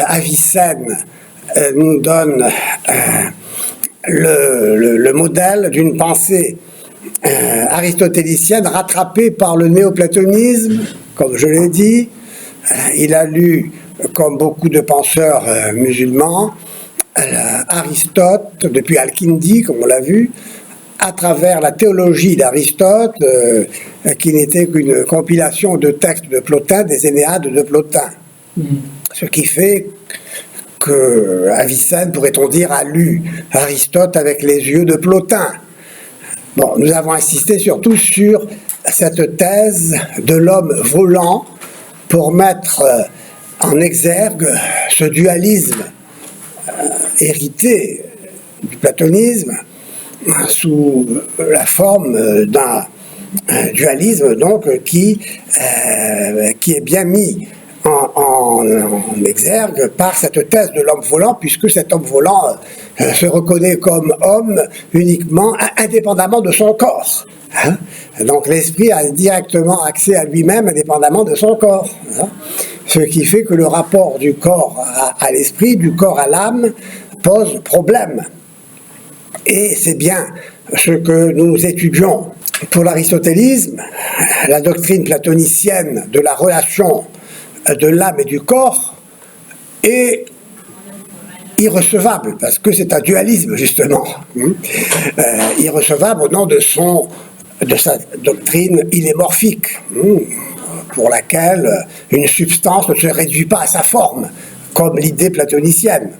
Avicenne nous donne le modèle d'une pensée aristotélicienne rattrapée par le néoplatonisme, comme je l'ai dit. Il a lu, comme beaucoup de penseurs musulmans, Aristote, depuis Al-Kindi, comme on l'a vu, à travers la théologie d'Aristote, qui n'était qu'une compilation de textes de Plotin, des Énéades de Plotin. Ce qui fait que Avicenne, pourrait-on dire, a lu Aristote avec les yeux de Plotin. Bon, nous avons insisté surtout sur cette thèse de l'homme volant pour mettre en exergue ce dualisme hérité du platonisme sous la forme d'un dualisme donc qui est bien mis en exergue par cette thèse de l'homme volant, puisque cet homme volant se reconnaît comme homme uniquement indépendamment de son corps. Hein? Donc l'esprit a directement accès à lui-même indépendamment de son corps. Hein? Ce qui fait que le rapport du corps à l'esprit, du corps à l'âme, pose problème. Et c'est bien ce que nous étudions. Pour l'aristotélisme, la doctrine platonicienne de la relation de l'âme et du corps est irrecevable, parce que c'est un dualisme, justement. Irrecevable au nom de sa doctrine illémorphique, pour laquelle une substance ne se réduit pas à sa forme, comme l'idée platonicienne.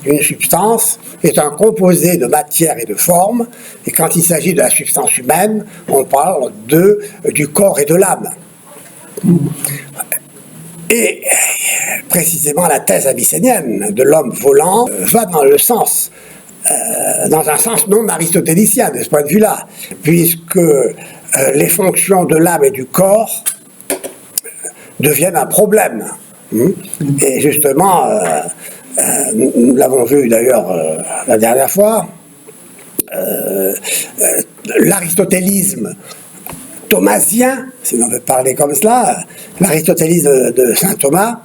Une substance est un composé de matière et de forme, et quand il s'agit de la substance humaine, on parle du corps et de l'âme. Et précisément la thèse avicénienne de l'homme volant va dans un sens non aristotélicien de ce point de vue-là, puisque les fonctions de l'âme et du corps deviennent un problème. Et justement, nous l'avons vu d'ailleurs la dernière fois, l'aristotélisme thomasien, si l'on veut parler comme cela, l'aristotélisme de saint Thomas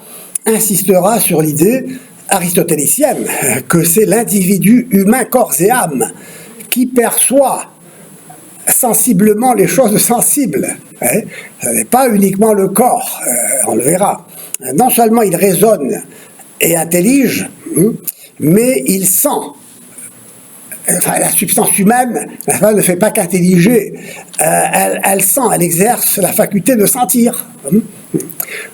insistera sur l'idée aristotélicienne que c'est l'individu humain corps et âme qui perçoit sensiblement les choses sensibles. Ce n'est pas uniquement le corps, on le verra. Non seulement il raisonne et intellige, mais il sent. Enfin, la substance humaine ne fait pas qu'intelliger, elle sent, elle exerce la faculté de sentir.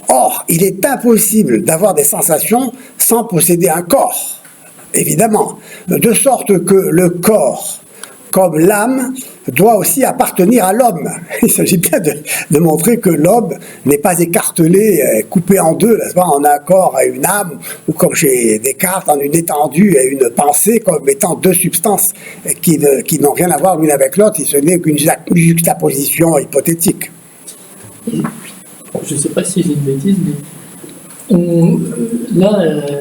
Or, il est impossible d'avoir des sensations sans posséder un corps, évidemment, de sorte que le corps, comme l'âme, doit aussi appartenir à l'homme. Il s'agit bien de montrer que l'homme n'est pas écartelé, coupé en deux, en un corps et une âme, ou comme chez Descartes, en une étendue et une pensée, comme étant deux substances qui n'ont rien à voir l'une avec l'autre, ce n'est qu'une juxtaposition hypothétique. Je ne sais pas si j'ai une bêtise, mais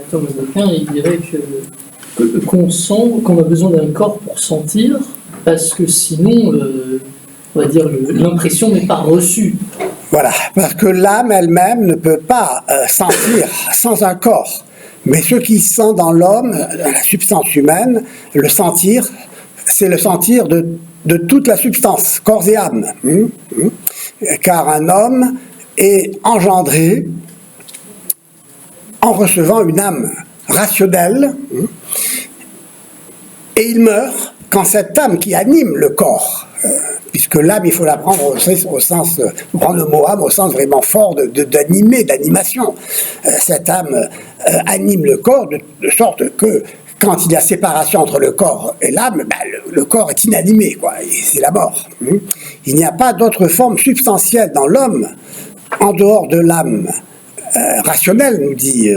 Thomas d'Aquin, il dirait qu'on sent, qu'on a besoin d'un corps pour sentir, parce que sinon, on va dire, l'impression n'est pas reçue. Voilà, parce que l'âme elle-même ne peut pas sentir sans un corps. Mais ce qui sent dans l'homme, la substance humaine, le sentir, c'est le sentir de toute la substance, corps et âme. Car un homme est engendré en recevant une âme rationnelle, et il meurt quand cette âme qui anime le corps, puisque l'âme, il faut la prendre au sens, prendre le mot âme au sens vraiment fort d'animer, d'animation. Cette âme anime le corps de sorte que quand il y a séparation entre le corps et l'âme, le corps est inanimé, quoi, c'est la mort. Il n'y a pas d'autre forme substantielle dans l'homme en dehors de l'âme rationnelle, nous dit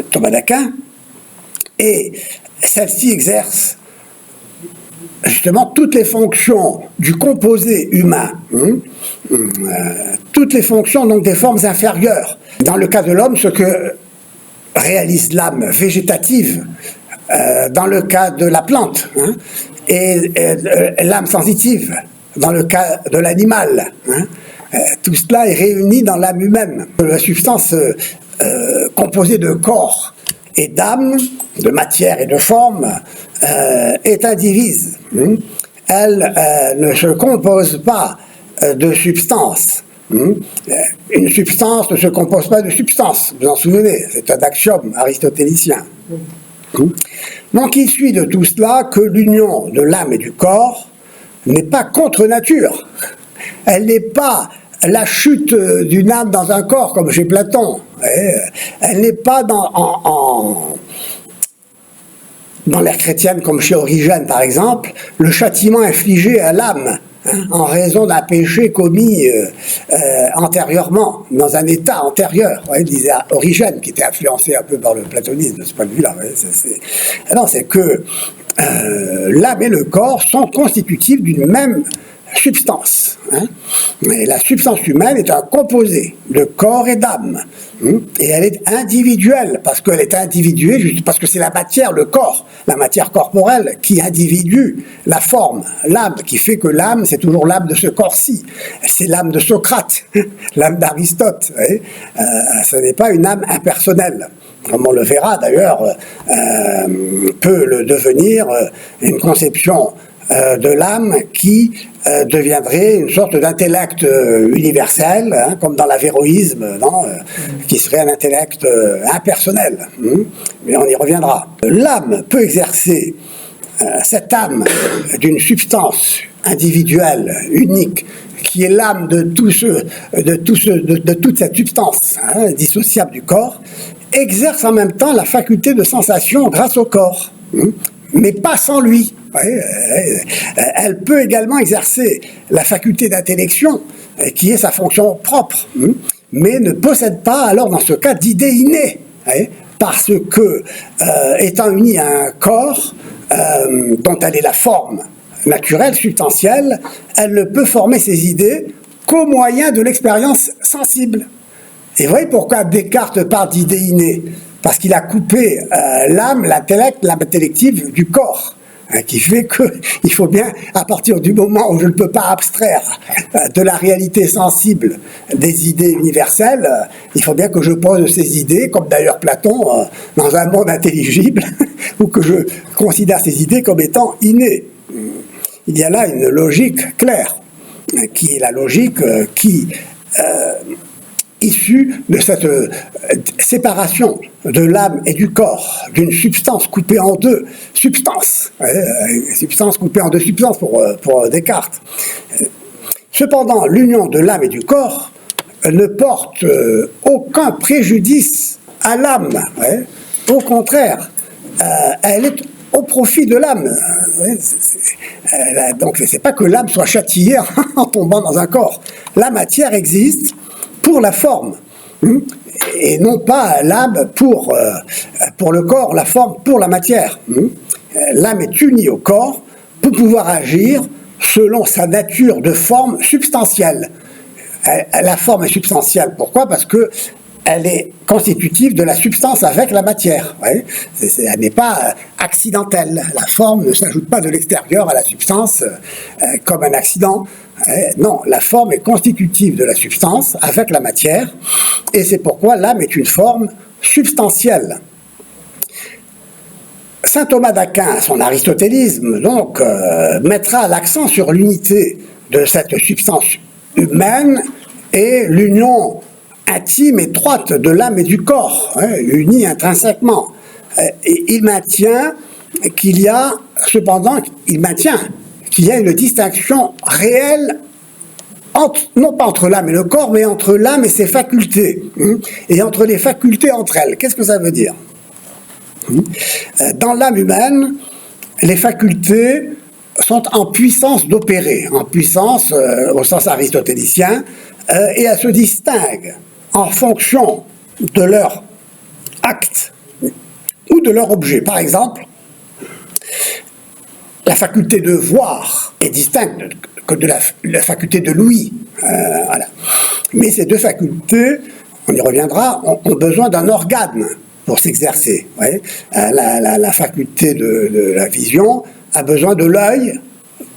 Thomas d'Aquin, et celle-ci exerce justement toutes les fonctions du composé humain, toutes les fonctions donc des formes inférieures. Dans le cas de l'homme, ce que réalise l'âme végétative, dans le cas de la plante, et l'âme sensitive, dans le cas de l'animal. Tout cela est réuni dans l'âme humaine. La substance composée de corps et d'âme, de matière et de forme, est indivise. Elle ne se compose pas de substance. Une substance ne se compose pas de substance, vous en souvenez, c'est un axiome aristotélicien. Donc il suit de tout cela que l'union de l'âme et du corps n'est pas contre nature. Elle n'est pas la chute d'une âme dans un corps, comme chez Platon. Elle n'est pas dans l'ère chrétienne, comme chez Origène par exemple, le châtiment infligé à l'âme en raison d'un péché commis antérieurement, dans un état antérieur, disait Origène, qui était influencé un peu par le platonisme de ce point de vue-là. Alors c'est que l'âme et le corps sont constitutifs d'une même substance. Et la substance humaine est un composé de corps et d'âme. Et elle est individuelle, parce qu'elle est individuée, juste parce que c'est la matière, le corps, la matière corporelle qui individue la forme, l'âme, qui fait que l'âme, c'est toujours l'âme de ce corps-ci. C'est l'âme de Socrate, l'âme d'Aristote. Ce n'est pas une âme impersonnelle. Comme on le verra d'ailleurs, peut le devenir une conception de l'âme qui deviendrait une sorte d'intellect universel, comme dans l'avéroïsme, qui serait un intellect impersonnel. Mais on y reviendra. L'âme peut exercer, cette âme d'une substance individuelle, unique, qui est l'âme de toute cette substance dissociable du corps, exerce en même temps la faculté de sensation grâce au corps, mais pas sans lui. Elle peut également exercer la faculté d'intellection, qui est sa fonction propre, mais ne possède pas alors dans ce cas d'idée innée, parce que, étant unie à un corps dont elle est la forme naturelle, substantielle, elle ne peut former ses idées qu'au moyen de l'expérience sensible. Et vous voyez pourquoi Descartes parle d'idée innée? Parce qu'il a coupé l'âme, l'intellect, l'âme intellective du corps. Qui fait qu'il faut bien, à partir du moment où je ne peux pas abstraire de la réalité sensible des idées universelles, il faut bien que je pose ces idées, comme d'ailleurs Platon, dans un monde intelligible, ou que je considère ces idées comme étant innées. Il y a là une logique claire, qui est la logique issue de cette séparation de l'âme et du corps, d'une substance coupée en deux substances, substance coupée en deux substances pour Descartes. Cependant, l'union de l'âme et du corps ne porte aucun préjudice à l'âme. Au contraire, elle est au profit de l'âme. Donc, c'est pas que l'âme soit châtiée en tombant dans un corps. La matière existe pour la forme, et non pas l'âme pour le corps, la forme pour la matière. L'âme est unie au corps pour pouvoir agir selon sa nature de forme substantielle. La forme est substantielle, pourquoi? Parce que elle est constitutive de la substance avec la matière. Elle n'est pas accidentelle. La forme ne s'ajoute pas de l'extérieur à la substance comme un accident. Non, la forme est constitutive de la substance avec la matière, et c'est pourquoi l'âme est une forme substantielle. Saint Thomas d'Aquin, son aristotélisme, donc, mettra l'accent sur l'unité de cette substance humaine et l'union intime, étroite de l'âme et du corps, unis intrinsèquement. Et il maintient qu'il y a, cependant, qu'il y a une distinction réelle, non pas entre l'âme et le corps, mais entre l'âme et ses facultés, et entre les facultés entre elles. Qu'est-ce que ça veut dire? Dans l'âme humaine, les facultés sont en puissance d'opérer, en puissance au sens aristotélicien, et elles se distinguent en fonction de leur acte ou de leur objet. Par exemple, la faculté de voir est distincte que de la faculté de l'ouïe. Voilà. Mais ces deux facultés, on y reviendra, ont besoin d'un organe pour s'exercer. La faculté de la vision a besoin de l'œil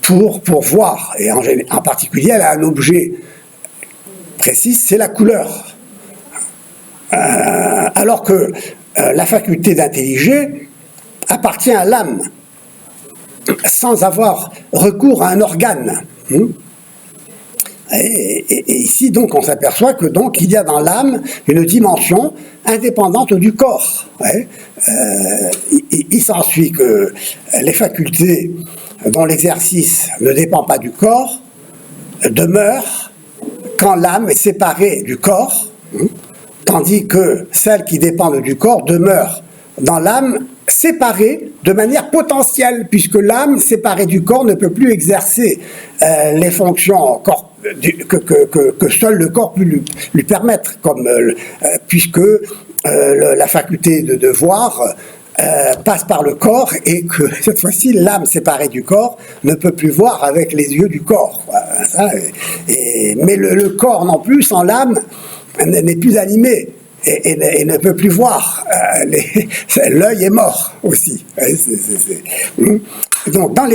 pour voir. Et en particulier, elle a un objet précis, c'est la couleur. alors que la faculté d'intelliger appartient à l'âme, sans avoir recours à un organe. Et ici, donc, on s'aperçoit que donc il y a dans l'âme une dimension indépendante du corps. Il s'ensuit que les facultés dont l'exercice ne dépend pas du corps demeurent quand l'âme est séparée du corps, tandis que celles qui dépendent du corps demeurent dans l'âme séparée de manière potentielle, puisque l'âme séparée du corps ne peut plus exercer les fonctions que seul le corps peut lui permettre, puisque la faculté de voir passe par le corps, et que cette fois-ci l'âme séparée du corps ne peut plus voir avec les yeux du corps. Mais le corps non plus, sans l'âme, n'est plus animé et ne peut plus voir. L'œil est mort aussi. Donc dans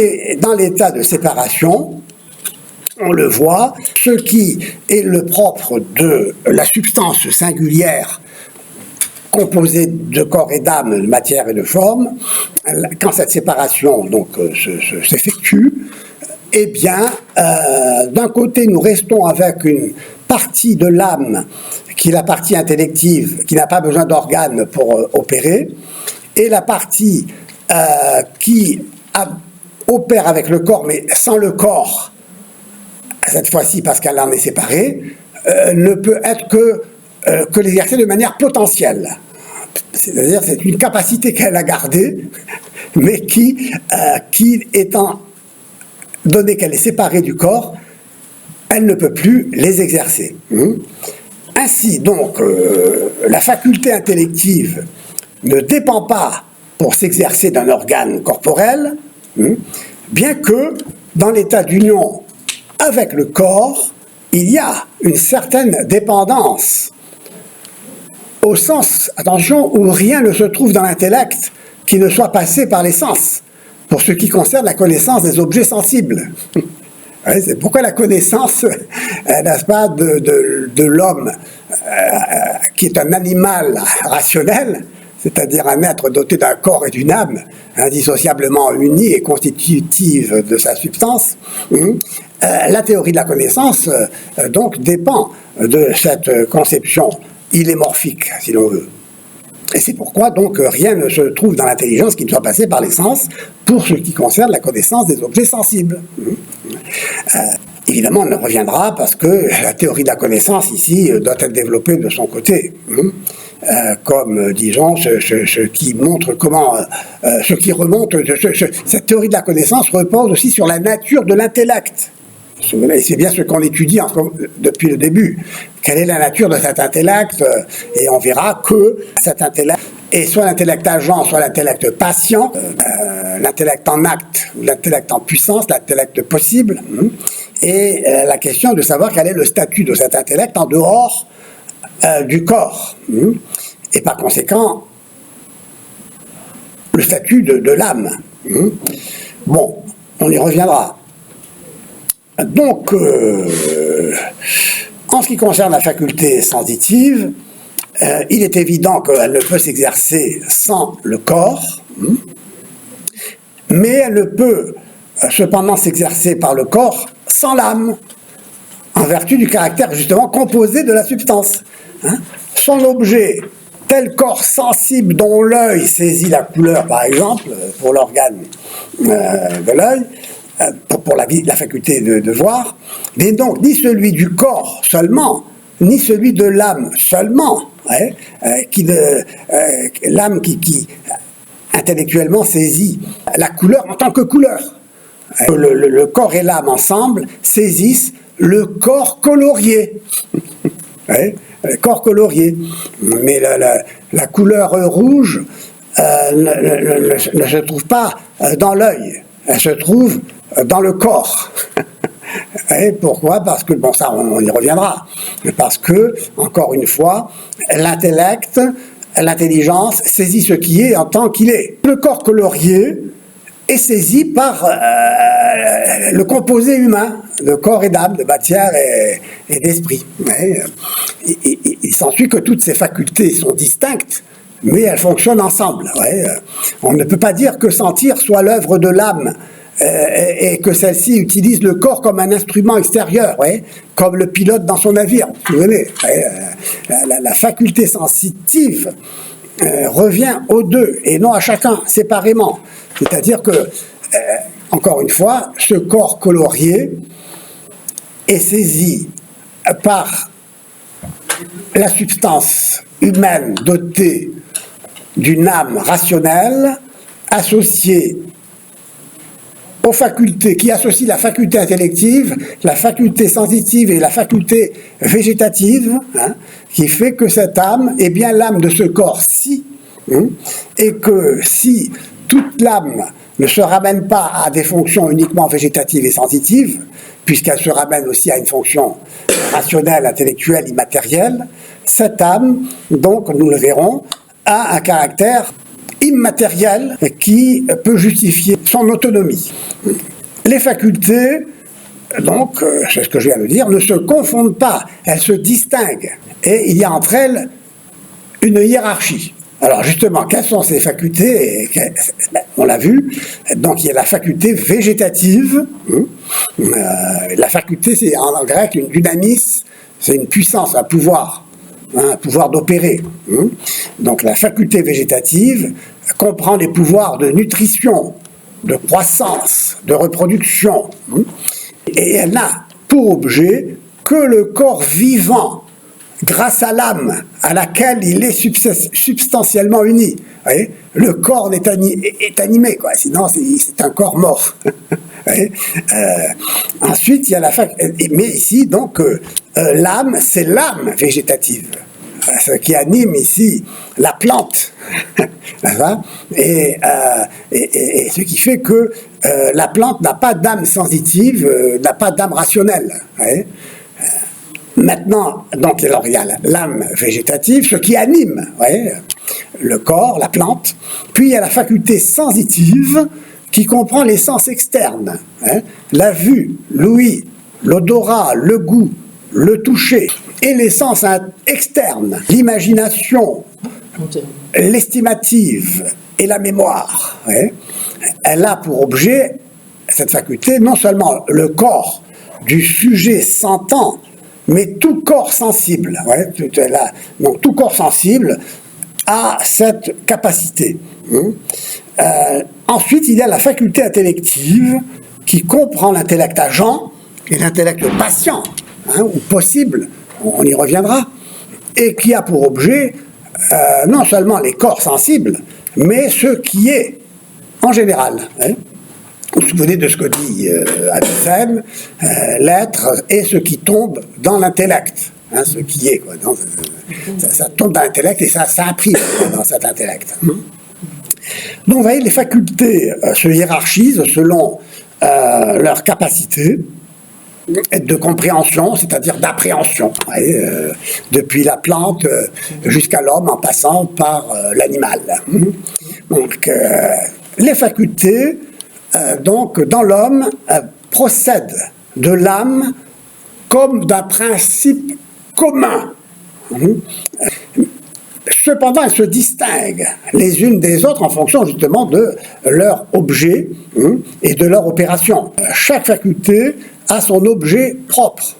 l'état de séparation, on le voit, ce qui est le propre de la substance singulière composée de corps et d'âme, de matière et de forme, quand cette séparation donc s'effectue, eh bien, d'un côté, nous restons avec une partie de l'âme qui est la partie intellective, qui n'a pas besoin d'organes pour opérer, et la partie qui opère avec le corps, mais sans le corps, cette fois-ci parce qu'elle en est séparée, ne peut être que l'exercer de manière potentielle. C'est-à-dire c'est une capacité qu'elle a gardée, mais qui étant donné qu'elle est séparée du corps, elle ne peut plus les exercer. Ainsi, donc, la faculté intellective ne dépend pas pour s'exercer d'un organe corporel, bien que dans l'état d'union avec le corps, il y a une certaine dépendance, au sens, attention, où rien ne se trouve dans l'intellect qui ne soit passé par les sens, pour ce qui concerne la connaissance des objets sensibles. C'est pourquoi la connaissance, n'est-ce pas, de l'homme, qui est un animal rationnel, c'est-à-dire un être doté d'un corps et d'une âme, indissociablement unis et constitutive de sa substance, la théorie de la connaissance, donc, dépend de cette conception illémorphique, si l'on veut. Et c'est pourquoi, donc, rien ne se trouve dans l'intelligence qui ne soit passé par les sens pour ce qui concerne la connaissance des objets sensibles. Évidemment, on en reviendra parce que la théorie de la connaissance, ici, doit être développée de son côté. Comme, disons, ce qui montre comment, ce qui remonte, cette théorie de la connaissance repose aussi sur la nature de l'intellect. C'est bien ce qu'on étudie depuis le début. Quelle est la nature de cet intellect? Et on verra que cet intellect est soit l'intellect agent, soit l'intellect patient, l'intellect en acte, ou l'intellect en puissance, l'intellect possible. Et la question de savoir quel est le statut de cet intellect en dehors du corps. Et par conséquent, le statut de l'âme. Bon, on y reviendra. Donc, en ce qui concerne la faculté sensitive, il est évident qu'elle ne peut s'exercer sans le corps, mais elle ne peut cependant s'exercer par le corps sans l'âme, en vertu du caractère justement composé de la substance. Son objet, tel corps sensible dont l'œil saisit la couleur, par exemple, pour l'organe de l'œil, pour la faculté de voir, mais donc ni celui du corps seulement, ni celui de l'âme seulement, l'âme qui intellectuellement saisit la couleur en tant que couleur. Le corps et l'âme ensemble saisissent le corps colorié. Le corps colorié. Mais la couleur rouge ne se trouve pas dans l'œil, elle se trouve dans le corps. Et pourquoi? Parce que, bon, ça, on y reviendra. Parce que, encore une fois, l'intellect, l'intelligence saisit ce qui est en tant qu'il est. Le corps colorié est saisi par le composé humain de corps et d'âme, de matière et d'esprit. Il s'ensuit que toutes ces facultés sont distinctes, mais elles fonctionnent ensemble. On ne peut pas dire que sentir soit l'œuvre de l'âme et que celle-ci utilise le corps comme un instrument extérieur, comme le pilote dans son navire. Vous voyez, la faculté sensitive revient aux deux et non à chacun séparément. C'est-à-dire que, encore une fois, ce corps colorié est saisi par la substance humaine dotée d'une âme rationnelle associée aux facultés, qui associent la faculté intellective, la faculté sensitive et la faculté végétative, qui fait que cette âme est bien l'âme de ce corps-ci, et que si toute l'âme ne se ramène pas à des fonctions uniquement végétatives et sensitives, puisqu'elle se ramène aussi à une fonction rationnelle, intellectuelle, immatérielle, cette âme, donc nous le verrons, a un caractère immatériel qui peut justifier son autonomie. Les facultés, donc, c'est ce que je viens de dire, ne se confondent pas, elles se distinguent. Et il y a entre elles une hiérarchie. Alors justement, quelles sont ces facultés? On l'a vu, donc il y a la faculté végétative. La faculté, c'est en grec une dynamis, c'est une puissance, un pouvoir d'opérer. Donc la faculté végétative comprend les pouvoirs de nutrition, de croissance, de reproduction. Et elle n'a pour objet que le corps vivant, grâce à l'âme à laquelle il est substantiellement uni. Le corps est animé, quoi. Sinon c'est un corps mort. Ensuite, il y a mais ici, donc, l'âme, c'est l'âme végétative. Ce qui anime ici la plante. et ce qui fait que la plante n'a pas d'âme sensitive, n'a pas d'âme rationnelle. Maintenant, donc, alors, il y a l'âme végétative, ce qui anime le corps, la plante. Puis il y a la faculté sensitive qui comprend les sens externes. La vue, l'ouïe, l'odorat, le goût, le toucher. Et les sens externes, l'imagination, l'estimative et la mémoire. Elle a pour objet, cette faculté, non seulement le corps du sujet sentant, mais tout corps sensible. Donc tout corps sensible a cette capacité. Ensuite, il y a la faculté intellective qui comprend l'intellect agent et l'intellect patient, ou possible, on y reviendra, et qui a pour objet non seulement les corps sensibles, mais ce qui est en général. Vous vous souvenez de ce que dit Avicenne, l'être est ce qui tombe dans l'intellect, ce qui est, quoi. Donc, ça tombe dans l'intellect et ça imprime dans cet intellect. Donc vous voyez, les facultés se hiérarchisent selon leur capacité de compréhension, c'est-à-dire d'appréhension, depuis la plante jusqu'à l'homme en passant par l'animal. Donc les facultés, donc dans l'homme, procèdent de l'âme comme d'un principe commun. Cependant, elles se distinguent les unes des autres en fonction justement de leur objet et de leur opération. Chaque faculté a son objet propre.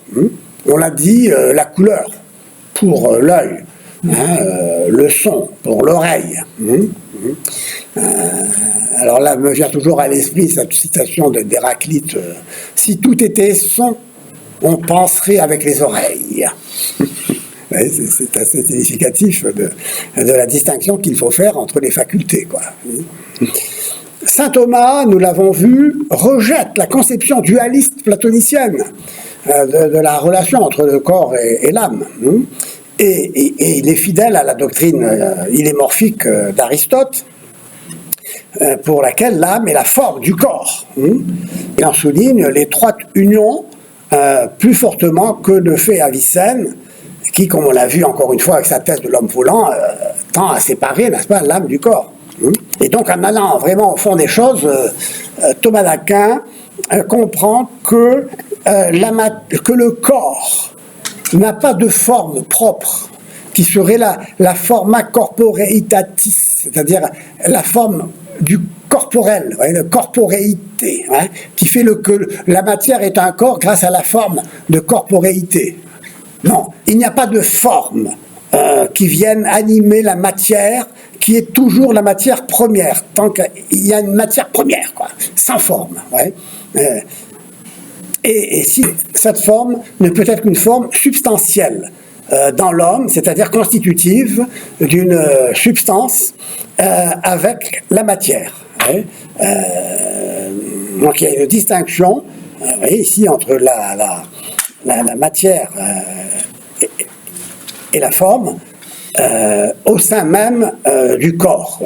On l'a dit, la couleur pour l'œil, le son pour l'oreille. Alors là, me vient toujours à l'esprit cette citation d'Héraclite, « Si tout était son, on penserait avec les oreilles ». C'est assez significatif de la distinction qu'il faut faire entre les facultés, quoi. Saint Thomas, nous l'avons vu, rejette la conception dualiste platonicienne de la relation entre le corps et l'âme. Et il est fidèle à la doctrine illémorphique d'Aristote, pour laquelle l'âme est la forme du corps. Il en souligne l'étroite union plus fortement que ne fait Avicenne, qui, comme on l'a vu encore une fois avec sa thèse de l'homme volant, tend à séparer, n'est-ce pas, l'âme du corps. Et donc, en allant vraiment au fond des choses, Thomas d'Aquin comprend que le corps n'a pas de forme propre, qui serait la forma corporeitatis, c'est-à-dire la forme du corporel, la corporéité, qui fait que la matière est un corps grâce à la forme de corporéité. Non, il n'y a pas de forme qui vienne animer la matière, qui est toujours la matière première, tant qu'il y a une matière première, quoi, sans forme. Et si cette forme ne peut être qu'une forme substantielle dans l'homme, c'est-à-dire constitutive d'une substance avec la matière. Donc il y a une distinction ici entre la matière et la forme au sein même du corps,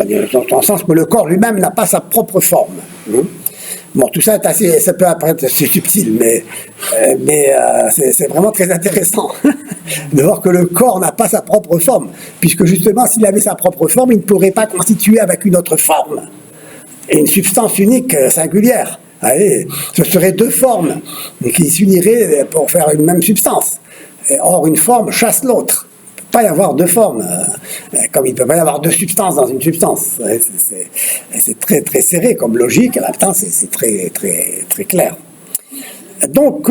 dans le sens que le corps lui-même n'a pas sa propre forme. Bon, tout ça ça peut apparaître assez subtil, mais c'est vraiment très intéressant de voir que le corps n'a pas sa propre forme, puisque justement, s'il avait sa propre forme, il ne pourrait pas constituer avec une autre forme, et une substance unique, singulière. Allez, ce seraient deux formes qui s'uniraient pour faire une même substance. Or, une forme chasse l'autre. Il ne peut pas y avoir deux formes, comme il ne peut pas y avoir deux substances dans une substance. C'est très, très serré comme logique, et en même temps, c'est très, très, très clair. Donc,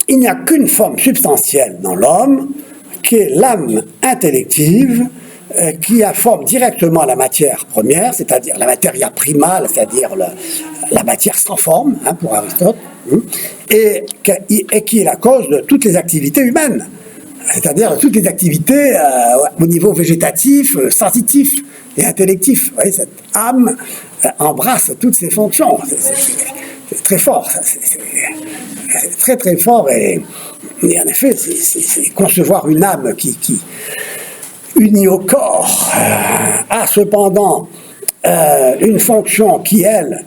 il n'y a qu'une forme substantielle dans l'homme, qui est l'âme intellective, qui forme directement la matière première, c'est-à-dire la materia prima, c'est-à-dire la matière sans forme, pour Aristote, et qui est la cause de toutes les activités humaines, c'est-à-dire toutes les activités au niveau végétatif, sensitif et intellectif. Vous voyez, cette âme embrasse toutes ces fonctions. C'est très fort, c'est très très fort, et en effet, c'est concevoir une âme qui unie au corps, a cependant une fonction qui, elle,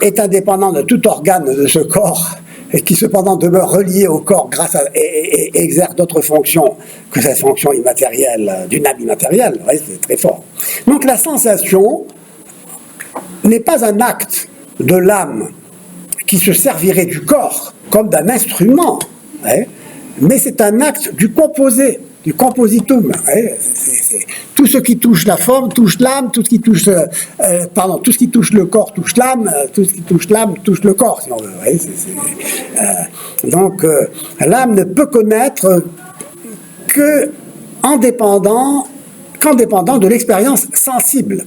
est indépendante de tout organe de ce corps, et qui cependant demeure reliée au corps et exerce d'autres fonctions que cette fonction immatérielle, d'une âme immatérielle. Ouais, c'est très fort. Donc la sensation n'est pas un acte de l'âme qui se servirait du corps comme d'un instrument, mais c'est un acte du composé, du compositum. Tout ce qui touche la forme touche l'âme, tout ce qui touche le corps touche l'âme, tout ce qui touche l'âme touche le corps, si on veut. Donc l'âme ne peut connaître qu'en dépendant de l'expérience sensible.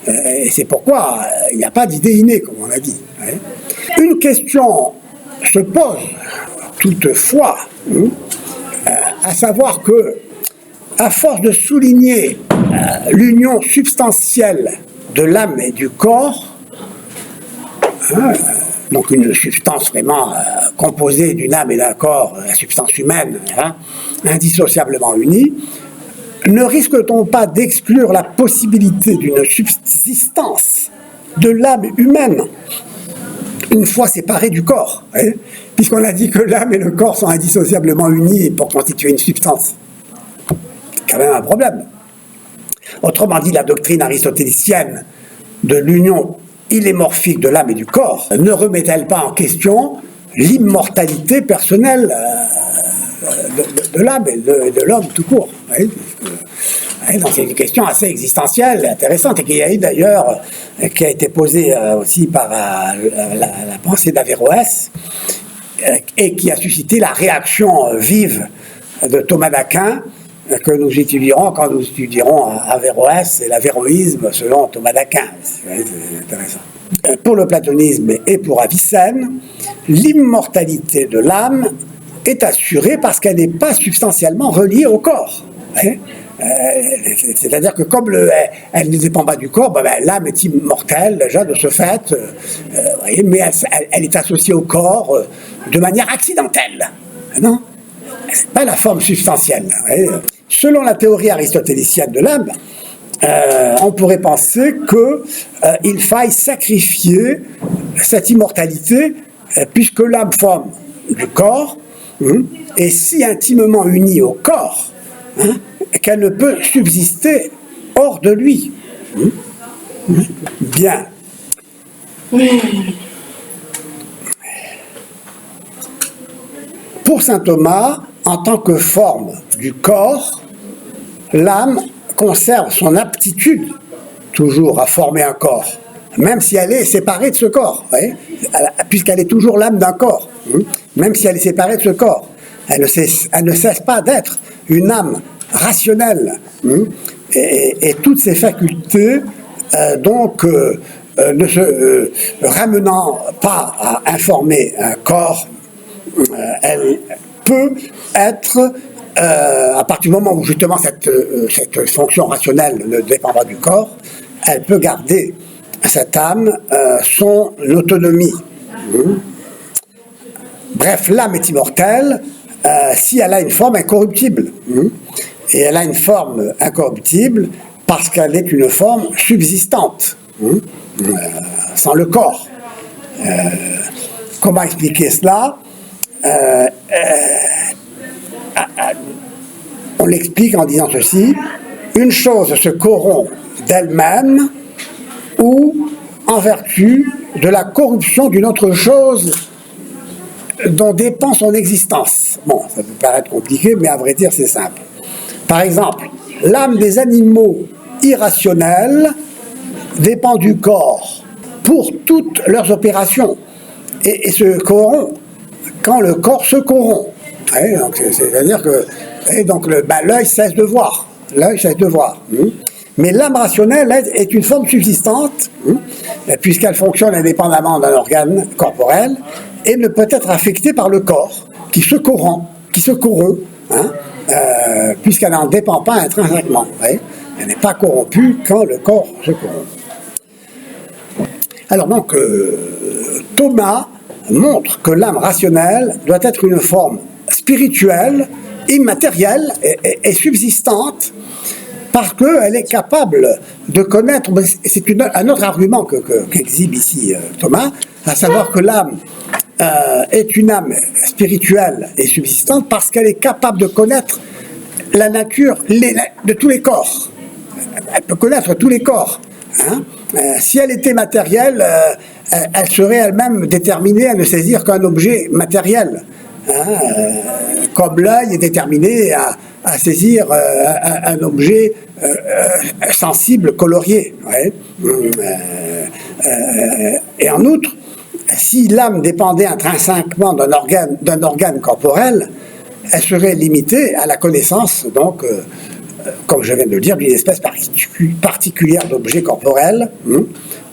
Et c'est pourquoi il n'y a pas d'idée innée, comme on a dit. Une question se pose toutefois, à savoir que, à force de souligner l'union substantielle de l'âme et du corps, donc une substance vraiment composée d'une âme et d'un corps, la substance humaine, indissociablement unie, ne risque-t-on pas d'exclure la possibilité d'une subsistance de l'âme humaine une fois séparée du corps, puisqu'on a dit que l'âme et le corps sont indissociablement unis pour constituer une substance? C'est quand même un problème. Autrement dit, la doctrine aristotélicienne de l'union illémorphique de l'âme et du corps ne remet-elle pas en question l'immortalité personnelle de l'âme et de l'homme tout court? Donc c'est une question assez existentielle, intéressante, et qui a eu d'ailleurs, qui a été posée aussi par la pensée d'Averroès, et qui a suscité la réaction vive de Thomas d'Aquin, que nous étudierons quand nous étudierons Averroès et l'avéroïsme selon Thomas d'Aquin. C'est intéressant. Pour le platonisme et pour Avicenne, l'immortalité de l'âme est assurée parce qu'elle n'est pas substantiellement reliée au corps. C'est-à-dire que comme elle ne dépend pas du corps, l'âme est immortelle déjà de ce fait, mais elle est associée au corps de manière accidentelle. Non, c'est pas la forme substantielle. Selon la théorie aristotélicienne de l'âme, on pourrait penser qu'il faille sacrifier cette immortalité, puisque l'âme forme du corps, est si intimement unie au corps, qu'elle ne peut subsister hors de lui. Bien. Pour saint Thomas, en tant que forme du corps, l'âme conserve son aptitude toujours à former un corps, même si elle est séparée de ce corps, puisqu'elle est toujours l'âme d'un corps, même si elle est séparée de ce corps. Elle ne cesse pas d'être une âme rationnelle, et toutes ses facultés, ne se ramenant pas à informer un corps, elle peut être, à partir du moment où justement cette fonction rationnelle ne dépend pas du corps, elle peut garder, cette âme, son autonomie. Bref, l'âme est immortelle si elle a une forme incorruptible. Et elle a une forme incorruptible parce qu'elle est une forme subsistante, sans le corps. Comment expliquer cela? On l'explique en disant ceci: une chose se corrompt d'elle-même ou en vertu de la corruption d'une autre chose dont dépend son existence. Bon, ça peut paraître compliqué, mais à vrai dire, c'est simple. Par exemple, l'âme des animaux irrationnels dépend du corps pour toutes leurs opérations et se corrompt quand le corps se corrompt. C'est-à-dire que l'œil cesse de voir. L'œil cesse de voir. Mais l'âme rationnelle est une forme subsistante, puisqu'elle fonctionne indépendamment d'un organe corporel et ne peut être affectée par le corps, qui se corrompt, puisqu'elle n'en dépend pas intrinsèquement. Elle n'est pas corrompue quand le corps se corrompt. Alors donc, Thomas montre que l'âme rationnelle doit être une forme spirituelle, immatérielle et subsistante, parce qu'elle est capable de connaître, c'est un autre argument qu'exhibe ici Thomas, à savoir que l'âme est une âme spirituelle et subsistante parce qu'elle est capable de connaître la nature de tous les corps. Elle peut connaître tous les corps. Si elle était matérielle, elle serait elle-même déterminée à ne saisir qu'un objet matériel. Comme l'œil est déterminé à saisir un objet sensible, colorié. Et en outre, si l'âme dépendait intrinsèquement d'un organe corporel, elle serait limitée à la connaissance, donc, comme je viens de le dire, d'une espèce particulière d'objet corporel.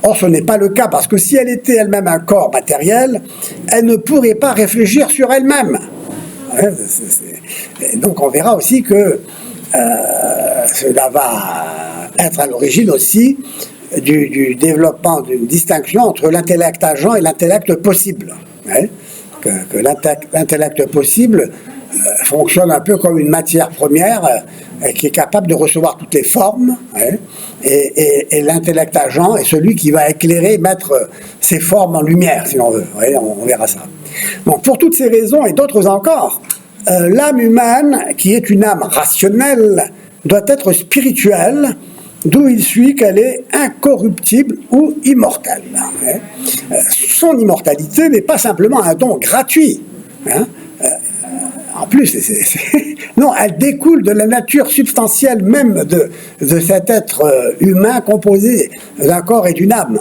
Or, ce n'est pas le cas, parce que si elle était elle-même un corps matériel, elle ne pourrait pas réfléchir sur elle-même. Donc, on verra aussi que cela va être à l'origine aussi du développement d'une distinction entre l'intellect agent et l'intellect possible. Que l'intellect possible fonctionne un peu comme une matière première qui est capable de recevoir toutes les formes, et l'intellect agent est celui qui va éclairer, mettre ces formes en lumière, si l'on veut. On verra ça. Bon, pour toutes ces raisons et d'autres encore, l'âme humaine, qui est une âme rationnelle, doit être spirituelle, d'où il suit qu'elle est incorruptible ou immortelle. Son immortalité n'est pas simplement un don gratuit. En plus, non, elle découle de la nature substantielle même de cet être humain composé d'un corps et d'une âme.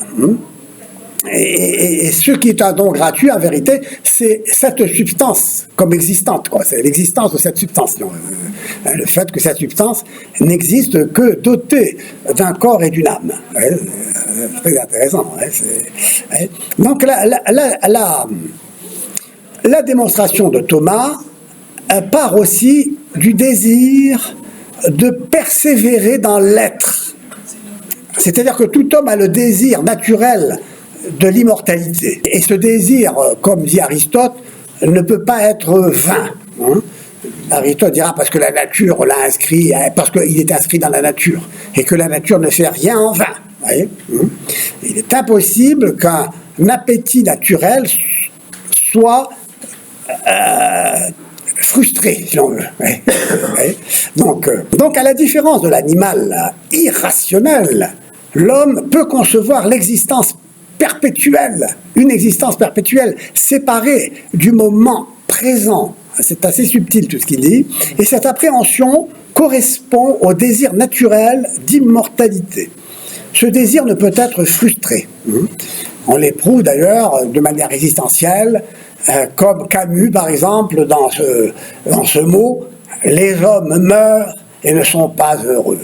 Et ce qui est un don gratuit, en vérité, c'est cette substance comme existante, c'est l'existence de cette substance. Le fait que cette substance n'existe que dotée d'un corps et d'une âme. C'est très intéressant. Donc la démonstration de Thomas part aussi du désir de persévérer dans l'être. C'est-à-dire que tout homme a le désir naturel de l'immortalité. Et ce désir, comme dit Aristote, ne peut pas être vain. Aristote dira parce que la nature l'a inscrit, parce qu'il est inscrit dans la nature, et que la nature ne fait rien en vain. Voyez. Il est impossible qu'un appétit naturel soit frustré, si l'on veut. Donc, à la différence de l'animal irrationnel, l'homme peut concevoir l'existence perpétuelle, une existence perpétuelle séparée du moment présent. C'est assez subtil tout ce qu'il dit. Et cette appréhension correspond au désir naturel d'immortalité. Ce désir ne peut être frustré. On l'éprouve d'ailleurs de manière existentielle, comme Camus par exemple dans ce mot « les hommes meurent et ne sont pas heureux ».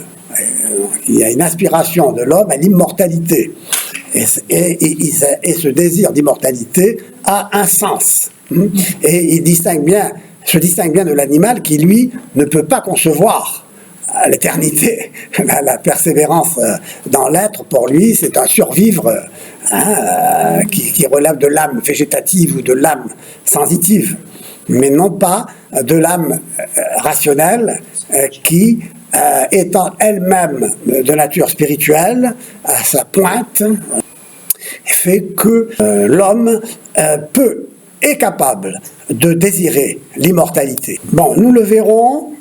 Il y a une aspiration de l'homme à l'immortalité. Et ce désir d'immortalité a un sens. Et il se distingue bien de l'animal qui, lui, ne peut pas concevoir l'éternité. La persévérance dans l'être, pour lui, c'est un survivre qui relève de l'âme végétative ou de l'âme sensitive, mais non pas de l'âme rationnelle qui, étant elle-même de nature spirituelle, à sa pointe, fait que l'homme est capable de désirer l'immortalité. Bon, nous le verrons,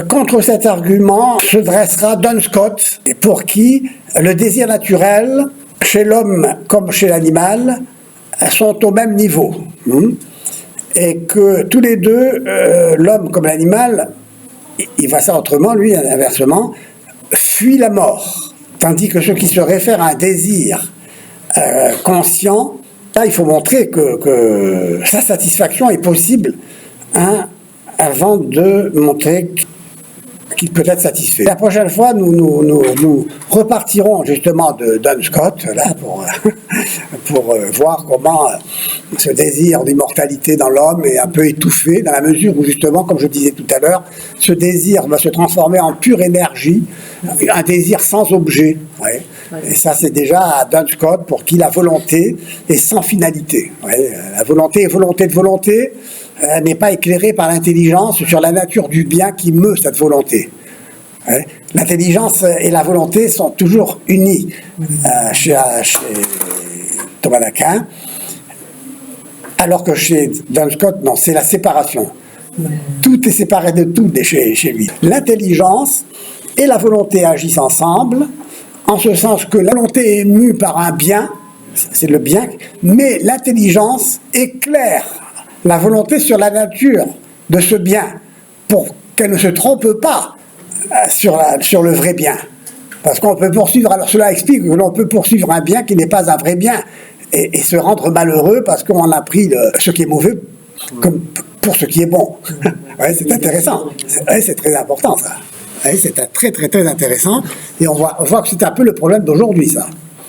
contre cet argument se dressera Duns Scott, pour qui le désir naturel, chez l'homme comme chez l'animal, sont au même niveau. Et que tous les deux, l'homme comme l'animal, il va ça autrement, lui, inversement, fuit la mort. Tandis que ce qui se réfère à un désir conscient, là, il faut montrer que sa satisfaction est possible avant de montrer qu'il peut être satisfait. La prochaine fois, nous repartirons justement de Duns Scott, là, pour voir comment ce désir d'immortalité dans l'homme est un peu étouffé, dans la mesure où, justement, comme je disais tout à l'heure, ce désir va se transformer en pure énergie, un désir sans objet. Ouais. Et ça, c'est déjà à Duns Scott, pour qui la volonté est sans finalité. Ouais. La volonté est volonté de volonté, n'est pas éclairée par l'intelligence sur la nature du bien qui meut cette volonté. Ouais. L'intelligence et la volonté sont toujours unies chez Thomas d'Aquin, alors que chez Duns Scott, non, c'est la séparation. Tout est séparé de tout chez lui. L'intelligence et la volonté agissent ensemble, en ce sens que la volonté est mue par un bien, c'est le bien, mais l'intelligence éclaire la volonté sur la nature de ce bien, pour qu'elle ne se trompe pas sur le vrai bien. Parce qu'on peut poursuivre, alors cela explique que l'on peut poursuivre un bien qui n'est pas un vrai bien, et se rendre malheureux parce qu'on a pris ce qui est mauvais comme pour ce qui est bon. Ouais, c'est intéressant. C'est très important ça. Ouais, c'est très très très intéressant, et on voit que c'est un peu le problème d'aujourd'hui ça.